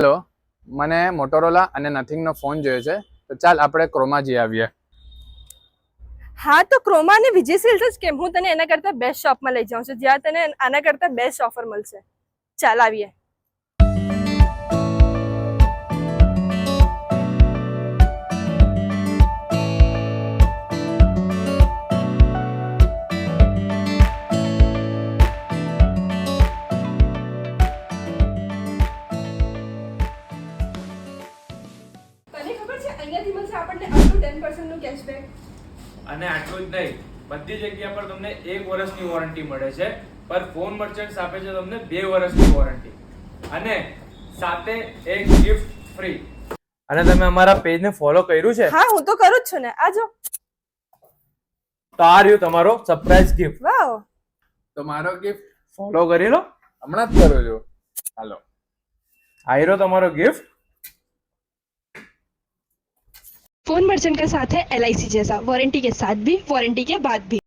Hello, મને Motorola અને નથિંગનો phone જોઈએ છે, તો ચાલ આપણે ક્રોમા જઈ આવીએ. હા, તો ક્રોમા અને વિજય સેલ્સ જ કેમ, હું તને એના કરતા બેસ્ટ શોપમાં લઈ જાઉં છું જ્યાં તને આના કરતા બેસ્ટ ઓફર મળશે. ચાલ આવીએ. તને ખબર છે અહીંયાથી મળશે આપણને અપ ટુ 10% નું કેશબેક. અને આટલું જ નહીં, બધી જગ્યા પર તમને 1 વર્ષની વોરંટી મળે છે, પર ફોન મર્ચન્ટ્સ આપે છે તમને 2 વર્ષની વોરંટી અને સાથે એક ગિફ્ટ ફ્રી. અને તમે અમારા પેજને ફોલો કર્યું છે? હા, હું તો કરું જ છું ને. આ જો. તો આ રહ્યું તમારો સરપ્રાઈઝ ગિફ્ટ. વાવ. તો મારો ગિફ્ટ ફોલો કરી લો. હમણાં જ કરું છું. હાલો. આ રહ્યો તમારો ગિફ્ટ. फोन मर्चेंट के साथ है LIC जैसा, वारंटी के साथ भी वारंटी के बाद भी.